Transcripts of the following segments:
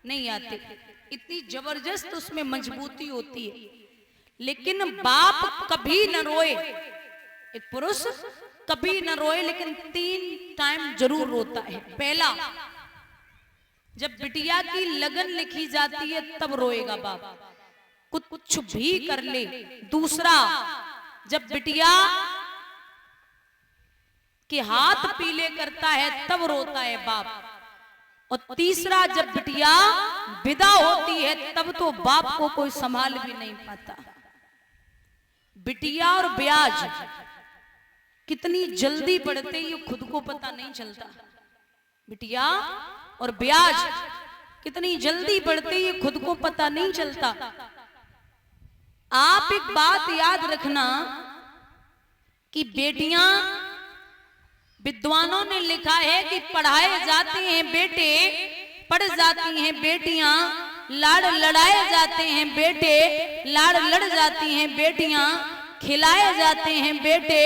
नहीं आते, इतनी जबरदस्त उसमें मजबूती होती है। लेकिन बाप कभी न रोए, एक पुरुष कभी न रोए, लेकिन 3 टाइम जरूर रोता है। पहला, जब बिटिया की लगन लिखी जाती है तब रोएगा बाप, कुछ भी कर ले। दूसरा, जब बिटिया के हाथ पीले करता है तब रोता है बाप। और तीसरा, जब बिटिया विदा होती है तब तो बाप को कोई संभाल भी नहीं पाता। बिटिया और ब्याज कितनी जल्दी बढ़ते ये खुद को पता नहीं चलता। बिटिया और ब्याज कितनी जल्दी बढ़ते ये खुद को पता नहीं चलता। आप एक बात याद रखना कि बेटियां, विद्वानों ने लिखा है कि पढ़ाए जाते हैं बेटे, पढ़ जाती हैं बेटियां, लाड़ लड़ाए जाते हैं बेटे, लाड़ लड़ जाती हैं बेटियां, खिलाए जाते हैं बेटे,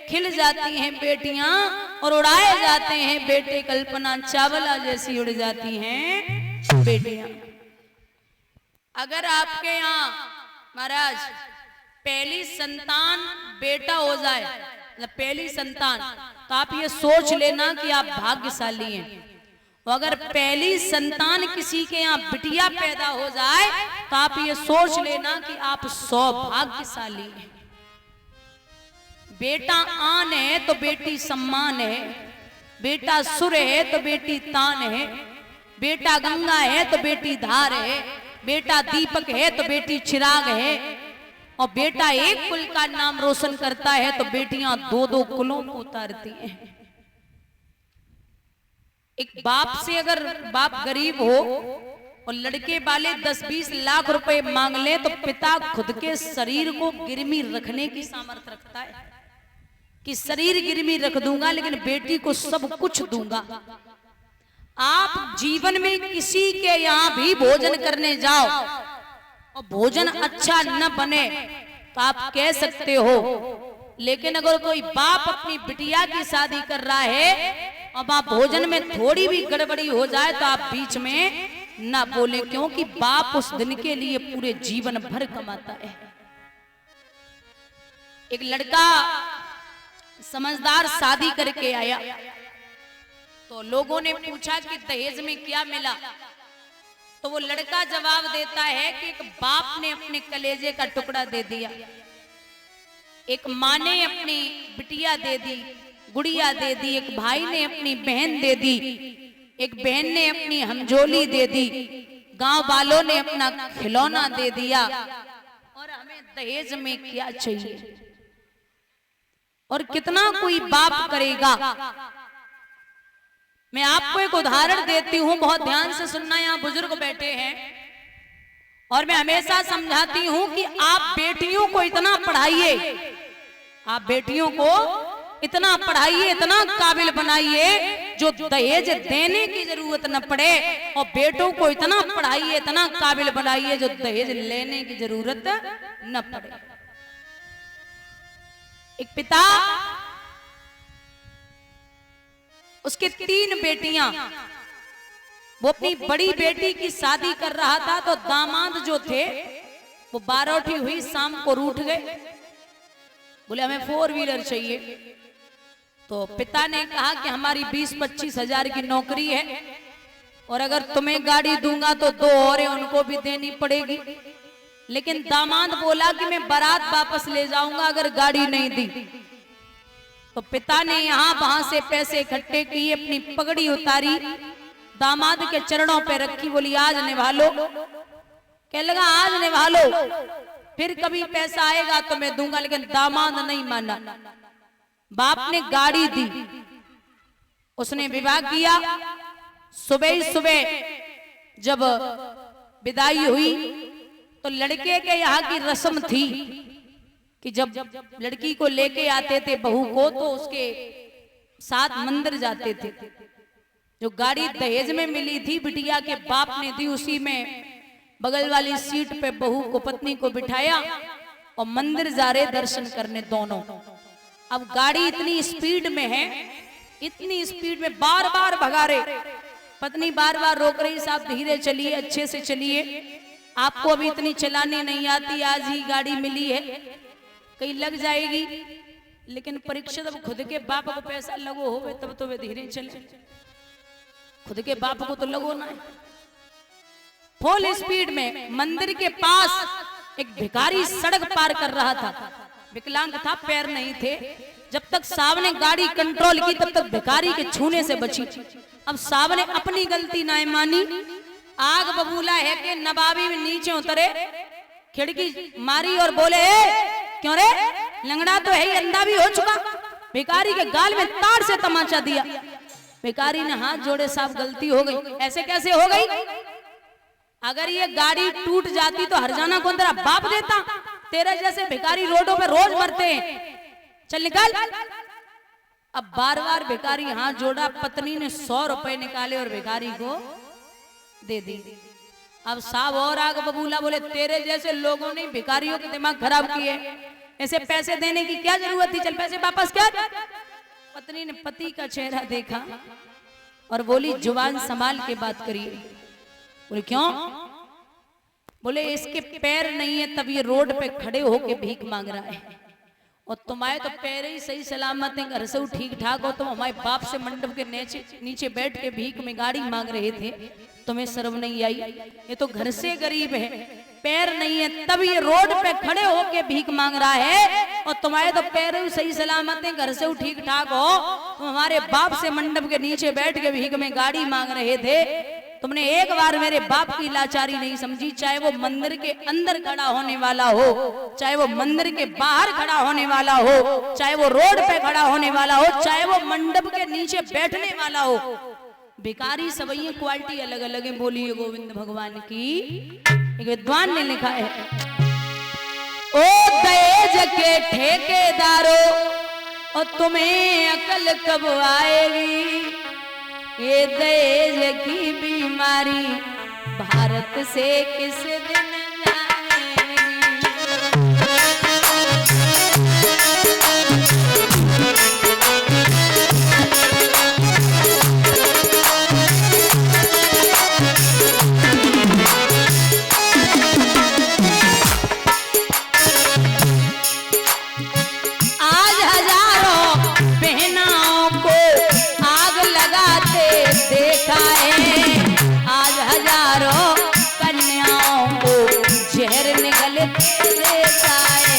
खिल जाती हैं बेटियां, और उड़ाए जाते हैं बेटे, कल्पना चावला जैसी उड़ जाती हैं बेटियां। अगर आपके यहाँ महाराज पहली संतान बेटा हो जाए, मतलब पहली संतान, तो आप ये सोच लेना कि आप भाग्यशाली हैं। और अगर पहली संतान किसी के यहाँ बिटिया पैदा हो जाए तो आप ये सोच लेना कि आप सौभाग्यशाली हैं। बेटा आन है तो बेटी सम्मान है, बेटा सुर है तो बेटी तान है, बेटा गंगा है तो बेटी धार है, बेटा दीपक है तो बेटी चिराग है, और बेटा एक कुल का नाम रोशन करता है तो बेटियां 2-2 कुलों को उतारती हैं। एक बाप से अगर बाप गरीब हो और लड़के वाले 10-20 लाख रुपए मांग ले तो पिता खुद के शरीर को गिरवी रखने की सामर्थ्य रखता है कि शरीर गिरवी रख दूंगा लेकिन बेटी को सब कुछ दूंगा। आप जीवन में किसी के यहाँ भी भोजन करने जाओ और भोजन अच्छा न बने तो आप कह सकते हो, लेकिन अगर कोई बाप अपनी बिटिया की शादी कर रहा है और वहां भोजन में थोड़ी भी गड़बड़ी हो जाए तो आप बीच में ना बोले, क्योंकि बाप उस दिन के लिए पूरे जीवन भर कमाता है। एक लड़का समझदार शादी करके आया तो लोगों ने पूछा कि दहेज में क्या मिला, तो वो लड़का जवाब देता है कि एक बाप ने अपने कलेजे का टुकड़ा दे दिया, एक माँ ने अपनी बिटिया दे दी, गुड़िया दे दी, एक भाई ने अपनी बहन दे दी, एक बहन ने अपनी हमजोली दे दी, गांव वालों ने अपना खिलौना दे दिया, और हमें दहेज में क्या चाहिए। और कितना कोई बाप करेगा। मैं आपको एक उदाहरण देती हूं, बहुत ध्यान से सुनना, यहाँ बुजुर्ग बैठे हैं और मैं हमेशा समझाती हूं कि आप बेटियों को इतना पढ़ाइए, आप बेटियों को इतना पढ़ाइए, इतना काबिल बनाइए जो दहेज देने की जरूरत न पड़े, और बेटों को इतना पढ़ाइए, इतना काबिल बनाइए जो दहेज लेने की जरूरत न पड़े। एक पिता, उसके 3 बेटियां, वो अपनी बड़ी बेटी की शादी कर रहा था तो दामाद जो थे वो 12 हुई, शाम को रूठ गए, बोले हमें 4 व्हीलर चाहिए। तो पिता ने कहा कि हमारी 20-25 हजार की नौकरी है और अगर तुम्हें गाड़ी दूंगा तो 2 और उनको भी देनी पड़ेगी। लेकिन दामाद बोला कि मैं बारात वापस ले जाऊंगा अगर गाड़ी नहीं दी। तो पिता ने यहाँ वहां से पैसे इकट्ठे किए, अपनी पगड़ी उतारी, दामाद के चरणों पे रखी, बोली आज निभा लो। कह लगा आज निभा लो, फिर कभी पैसा आएगा तो मैं दूंगा। लेकिन दामाद नहीं माना, बाप ने गाड़ी दी, उसने विवाह किया। सुबह ही सुबह जब विदाई हुई तो लड़के के यहाँ की रस्म थी कि जब लड़की को लेके आते थे बहू को तो उसके साथ मंदिर जाते थे। जो गाड़ी दहेज में मिली थी बिटिया के बाप ने दी, उसी में बगल वाली सीट पे बहू को, पत्नी को बिठाया और मंदिर जा रहे दर्शन करने दोनों। अब गाड़ी इतनी स्पीड में है, इतनी स्पीड में बार बार भगा रहे पत्नी बार बार रोक रही, साहब धीरे चलिए, अच्छे से चलिए, आपको अभी इतनी चलानी नहीं आती, आज ही गाड़ी मिली है, कहीं लग जाएगी। लेकिन परीक्षित अब खुद के बाप को पैसा लगो हो तब तो वे धीरे चले, खुद के बाप को तो लगो ना। फुल स्पीड में मंदिर के पास एक भिखारी सड़क पार कर रहा था, विकलांग था, पैर नहीं थे। जब तक साहब ने गाड़ी कंट्रोल की तब तक भिखारी के छूने से बची। अब साहब ने अपनी गलती ना मानी, आग बबूला है कि नवाबी में नीचे उतरे, खिड़की मारी और बोले, क्यों रे लंगड़ा तो है ही, अंधा भी हो चुका। भिखारी के गाल में तार से तमाचा दिया। भिखारी ने हाथ जोड़े, साहब गलती हो गई। ऐसे कैसे हो गई? अगर ये गाड़ी टूट जाती तो हरजाना कौन तेरा बाप देता? तेरे जैसे भिखारी रोडों पे रोज मरते हैं, चल निकल। अब बार बार भिखारी हाथ जोड़ा, पत्नी ने 100 रुपए निकाले और भिखारी को दे दी। अब साहब और आग बबूला बोले, तेरे जैसे लोगों ने भिखारियों के दिमाग खराब किए, ऐसे पैसे देने की क्या जरूरत थी, चल पैसे वापस कर। पत्नी ने पति का चेहरा देखा और बोली, जुबान संभाल के बात करिए। बोले क्यों? बोले इसके पैर नहीं है तब ये रोड पे खड़े होके भीख मांग रहा है, और तुम्हारे तो पैर ही सही सलामत है, घर से ठीक ठाक हो, तुम हमारे बाप से मंडप के नीचे बैठ के भीख में गाड़ी मांग रहे थे, तुम्हें शर्म नहीं आई? ये तो घर से गरीब है, पैर नहीं है तब ये रोड पे खड़े होके भीख मांग रहा है, और तुम्हारे तो पैर ही सही सलामत है, घर से ठीक ठाक हो, तुम हमारे बाप से मंडप के नीचे बैठ के भीख में गाड़ी मांग रहे थे। तुमने एक बार मेरे बाप की लाचारी नहीं समझी, चाहे वो मंदिर के अंदर खड़ा होने वाला हो, चाहे वो मंदिर के बाहर खड़ा होने वाला हो, चाहे वो रोड पे खड़ा होने वाला हो, चाहे वो मंडप के नीचे बैठने वाला हो, भिखारी सब ये क्वालिटी अलग अलग है। बोलिए गोविंद भगवान की। एक विद्वान ने लिखा है, ओ दहेज के ठेकेदारों, और तुम्हें अकल कब आएगी? ये दहेज की बीमारी भारत से किस दिन जाएगी? आज हजारों बहनों को आग लगाते देखा है, आज हजारों कन्याओं को जहर निगलते देखा है।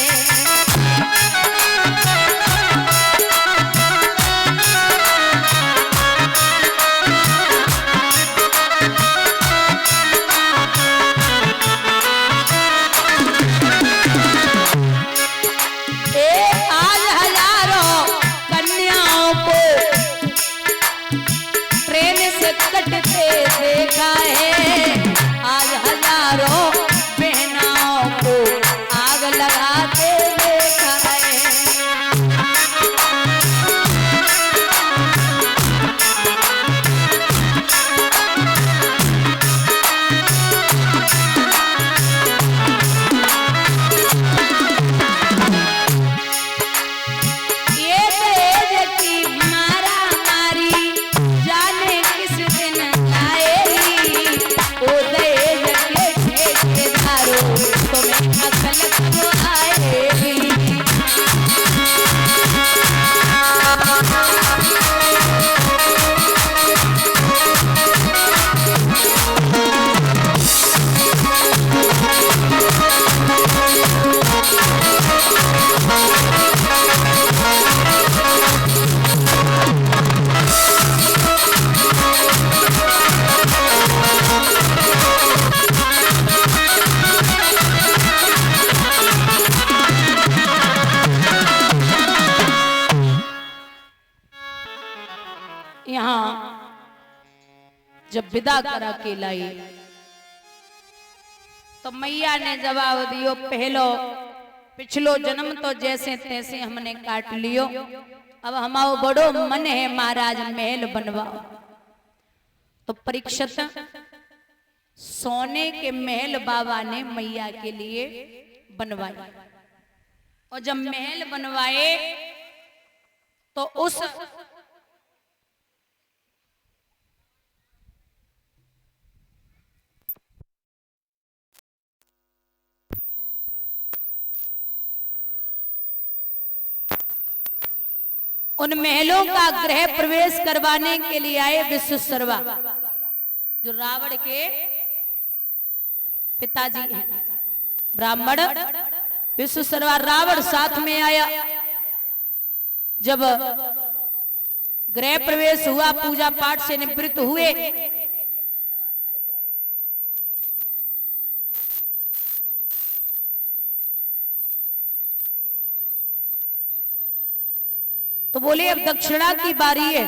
आज हजारों कन्याओं को ट्रेन से कटते देखा है, आज हजारों बहनों को आग लगाते देखा है। ये दहेज की मारामारी जाने किस दिन आएगी? ओ दहेज के ठेकेदारों, तुम्हें अकल कब आएगी? यहाँ जब विदा करा के लाई तो मैया ने जवाब दियो, पहलो पिछलो जन्म तो जैसे तैसे हमने काट लियो, अब हमारो बड़ो मन है महाराज महल बनवाओ। तो परीक्षित सोने के महल बाबा ने मैया के लिए बनवाए, और जब महल बनवाए तो उस उन महलों का गृह प्रवेश करवाने के लिए आए विश्वशर्मा, जो रावण के पिताजी हैं, ब्राह्मण विश्वशर्मा। रावण साथ में आया। जब गृह प्रवेश हुआ, पूजा पाठ से निवृत्त हुए, तो बोले अब दक्षिणा की बारी है,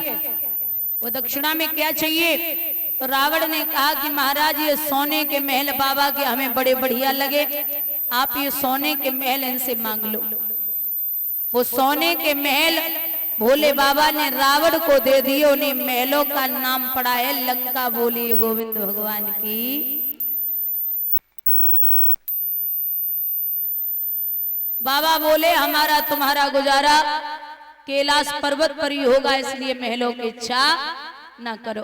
वो दक्षिणा में क्या चाहिए? तो रावण ने कहा कि महाराज ये सोने के महल बाबा के हमें बड़े बढ़िया लगे, आप ये सोने के महल इनसे मांग लो। वो सोने के महल भोले बाबा ने रावण को दे दिए। उन्हीं महलों का नाम पड़ा है लंका। बोलिए गोविंद भगवान की। बाबा बोले हमारा तुम्हारा गुजारा कैलाश पर्वत पर ही होगा, इसलिए महलों की इच्छा न करो।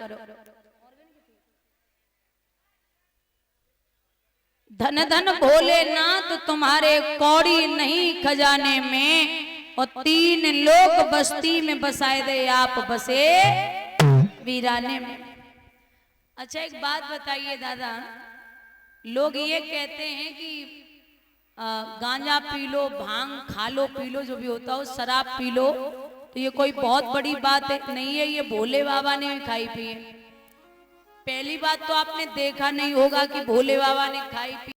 धन धन भोलेनाथ तुम्हारे कौड़ी नहीं खजाने में, और 3 लोक बस्ती में बसाए दे आप बसे वीराने में। अच्छा एक बात बताइए दादा, लोग ये कहते हैं कि गांजा पी लो, भांग खा लो, पी लो, जो भी होता हो, शराब पी लो, तो ये कोई बहुत बड़ी बात है नहीं है। ये भोले बाबा ने भी खाई पी है। पहली बात तो आपने देखा नहीं होगा कि भोले बाबा ने खाई पी